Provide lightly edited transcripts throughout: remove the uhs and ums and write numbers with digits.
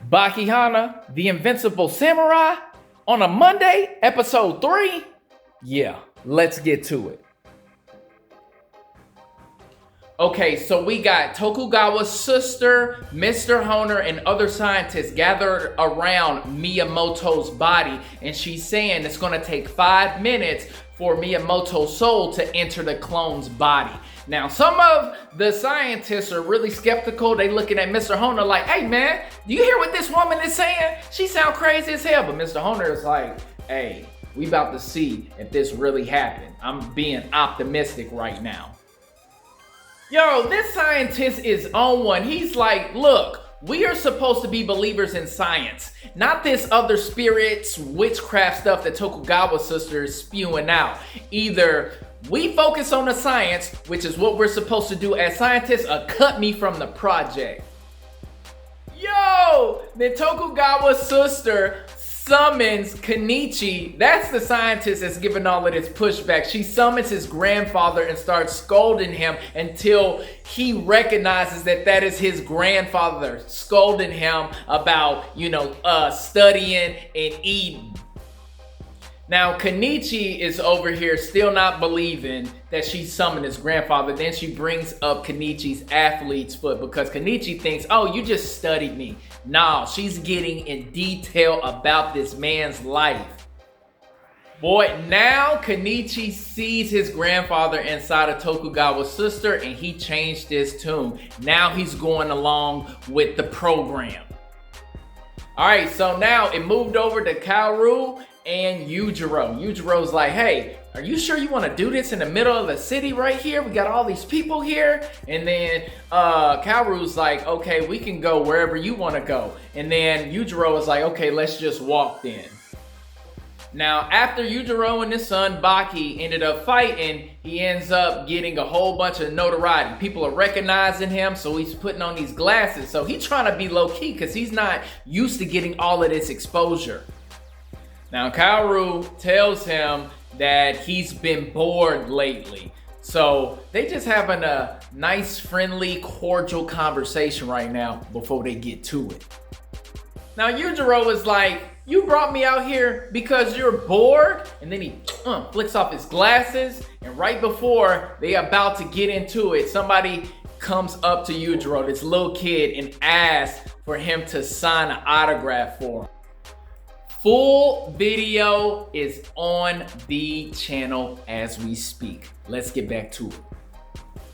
Baki-Hana, the Invincible Samurai, on a Monday, episode 3? Yeah, let's get to it. Okay, so we got Tokugawa's sister, Mr. Honer, and other scientists gathered around Miyamoto's body, and she's saying it's going to take 5 minutes for Miyamoto's soul to enter the clone's body. Now, some of the scientists are really skeptical. They looking at Mr. Honer like, hey man, do you hear what this woman is saying? She sound crazy as hell. But Mr. Honer is like, hey, we about to see if this really happened. I'm being optimistic right now. Yo, this scientist is on one. He's like, look, we are supposed to be believers in science, not this other spirits, witchcraft stuff that Tokugawa's sister is spewing out. Either we focus on the science, which is what we're supposed to do as scientists, or cut me from the project. Yo, then Tokugawa's sister summons Kenichi. That's the scientist that's giving all of this pushback. She summons his grandfather and starts scolding him until he recognizes that that is his grandfather, scolding him about, studying and eating. Now, Kenichi is over here still not believing that she summoned his grandfather. Then she brings up Kenichi's athlete's foot because Kenichi thinks, oh, you just studied me. No, she's getting in detail about this man's life. Boy, now Kenichi sees his grandfather inside of Tokugawa's sister and he changed his tune. Now he's going along with the program. All right, so now it moved over to Kaoru and Yujiro. Yujiro's like, hey, are you sure you want to do this in the middle of the city right here? We got all these people here. And then Kaoru's like, okay, we can go wherever you want to go. And then Yujiro is like, okay, let's just walk then. Now, after Yujiro and his son Baki ended up fighting, he ends up getting a whole bunch of notoriety. People are recognizing him, so he's putting on these glasses. So he's trying to be low-key because he's not used to getting all of this exposure. Now, Kaoru tells him that he's been bored lately. So they just having a nice, friendly, cordial conversation right now before they get to it. Now, Yujiro is like, you brought me out here because you're bored? And then he flicks off his glasses. And right before they about to get into it, somebody comes up to Yujiro, this little kid, and asks for him to sign an autograph for him. Full video is on the channel as we speak. Let's get back to it.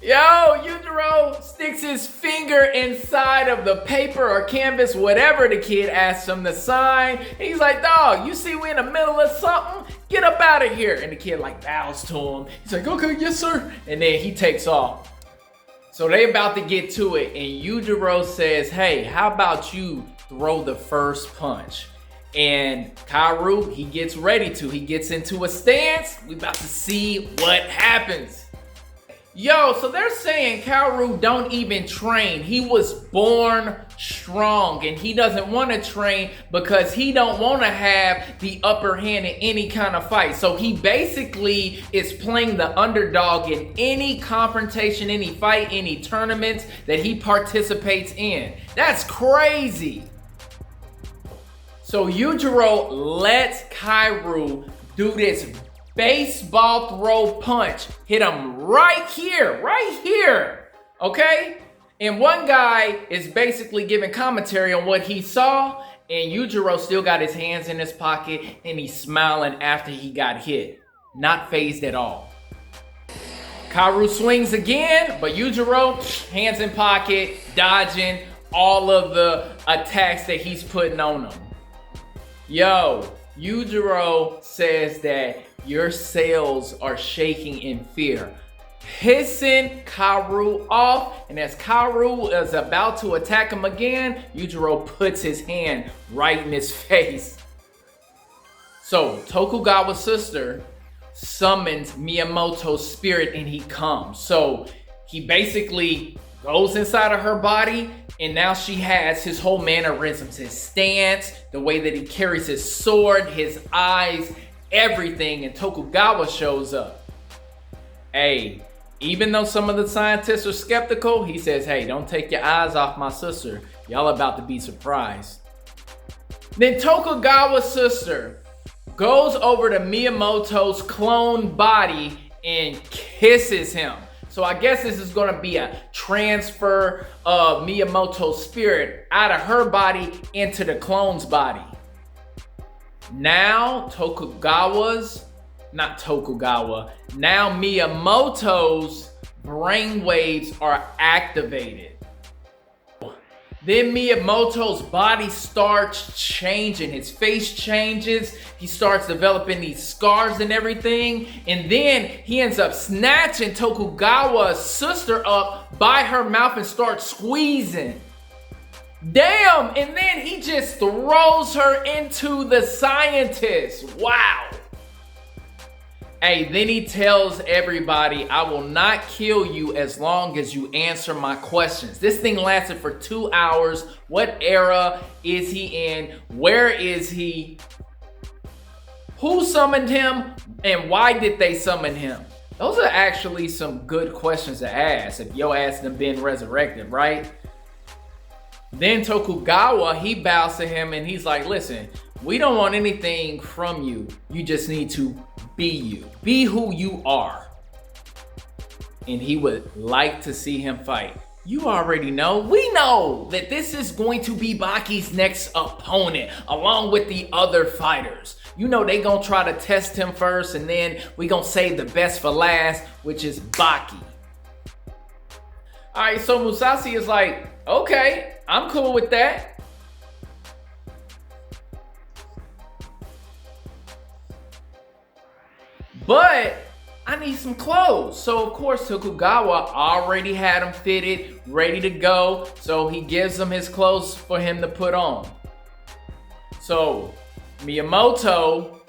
Yo, Yujiro sticks his finger inside of the paper or canvas, whatever the kid asks him to sign. And he's like, dog, you see we in the middle of something? Get up out of here. And the kid bows to him. He's like, okay, yes, sir. And then he takes off. So they about to get to it. And Yujiro says, hey, how about you throw the first punch? And Kaoru, he gets ready to. He gets into a stance. We about to see what happens. Yo, so they're saying Kaoru don't even train. He was born strong and he doesn't want to train because he don't want to have the upper hand in any kind of fight. So he basically is playing the underdog in any confrontation, any fight, any tournaments that he participates in. That's crazy. So Yujiro lets Kaoru do this baseball throw punch. Hit him right here, okay? And one guy is basically giving commentary on what he saw, and Yujiro still got his hands in his pocket, and he's smiling after he got hit. Not fazed at all. Kaoru swings again, but Yujiro, hands in pocket, dodging all of the attacks that he's putting on him. Yo, Yujiro says that your cells are shaking in fear, pissing Kaoru off, and as Kaoru is about to attack him again, Yujiro puts his hand right in his face. So Tokugawa's sister summons Miyamoto's spirit and he comes. So he basically goes inside of her body, and now she has his whole mannerisms, his stance, the way that he carries his sword, his eyes, everything, and Tokugawa shows up. Hey, even though some of the scientists are skeptical, he says, hey, don't take your eyes off my sister. Y'all about to be surprised. Then Tokugawa's sister goes over to Miyamoto's clone body and kisses him. So I guess this is going to be a transfer of Miyamoto's spirit out of her body into the clone's body. Now now Miyamoto's brainwaves are activated. Then Miyamoto's body starts changing. His face changes. He starts developing these scars and everything. And then he ends up snatching Tokugawa's sister up by her mouth and starts squeezing. Damn! And then he just throws her into the scientist. Wow. Hey, then he tells everybody, I will not kill you as long as you answer my questions. This thing lasted for 2 hours. What era is he in? Where is he? Who summoned him? And why did they summon him? Those are actually some good questions to ask if your ass done been resurrected, right? Then Tokugawa, he bows to him and he's like, listen, we don't want anything from you. You just need to be you. Be who you are. And he would like to see him fight. You already know. We know that this is going to be Baki's next opponent, along with the other fighters. You know they gonna try to test him first, and then we gonna save the best for last, which is Baki. Alright, so Musashi is like, okay, I'm cool with that. But I need some clothes. So of course Tokugawa already had him fitted, ready to go. So he gives him his clothes for him to put on. So Miyamoto,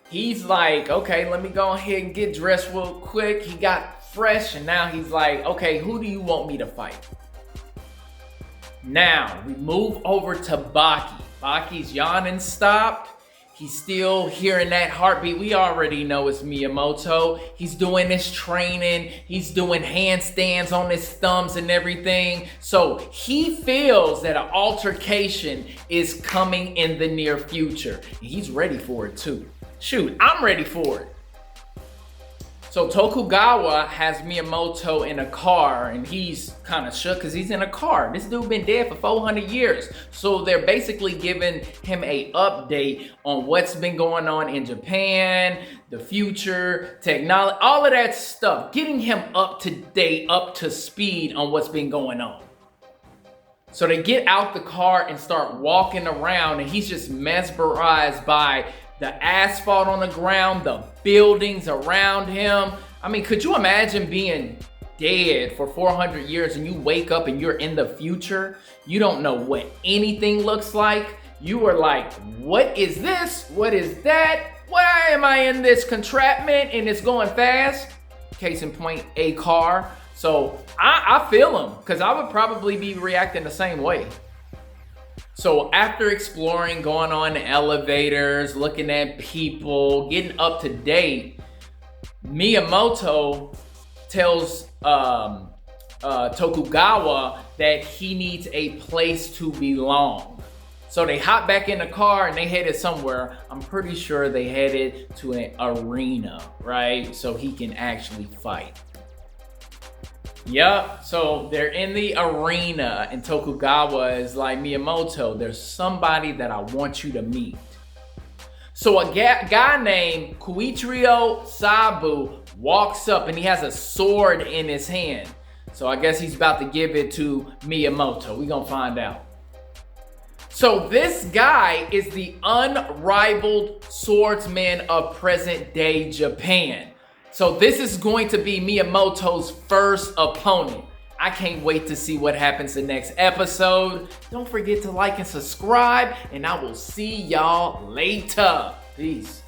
he's like, okay, let me go ahead and get dressed real quick. He got fresh and now he's like, okay, who do you want me to fight? Now we move over to Baki. Baki's yawning stopped. He's still hearing that heartbeat. We already know it's Miyamoto. He's doing his training. He's doing handstands on his thumbs and everything. So he feels that an altercation is coming in the near future. He's ready for it too. Shoot, I'm ready for it. So Tokugawa has Miyamoto in a car and he's kind of shook because he's in a car. This dude been dead for 400 years. So they're basically giving him a update on what's been going on in Japan, the future, technology, all of that stuff. Getting him up to date, up to speed on what's been going on. So they get out the car and start walking around and he's just mesmerized by the asphalt on the ground, the buildings around him. I mean, could you imagine being dead for 400 years and you wake up and you're in the future? You don't know what anything looks like. You are like, what is this? What is that? Why am I in this contraption and it's going fast? Case in point, a car. So I feel him because I would probably be reacting the same way. So after exploring, going on elevators, looking at people, getting up to date, Miyamoto tells Tokugawa that he needs a place to belong. So they hop back in the car and they headed somewhere. I'm pretty sure they headed to an arena, right? So he can actually fight. Yep, so they're in the arena and Tokugawa is like, Miyamoto, there's somebody that I want you to meet. So a guy named Koichiro Sabu walks up and he has a sword in his hand. So I guess he's about to give it to Miyamoto. We're gonna find out. So this guy is the unrivaled swordsman of present day Japan. So this is going to be Miyamoto's first opponent. I can't wait to see what happens in the next episode. Don't forget to like and subscribe, and I will see y'all later. Peace.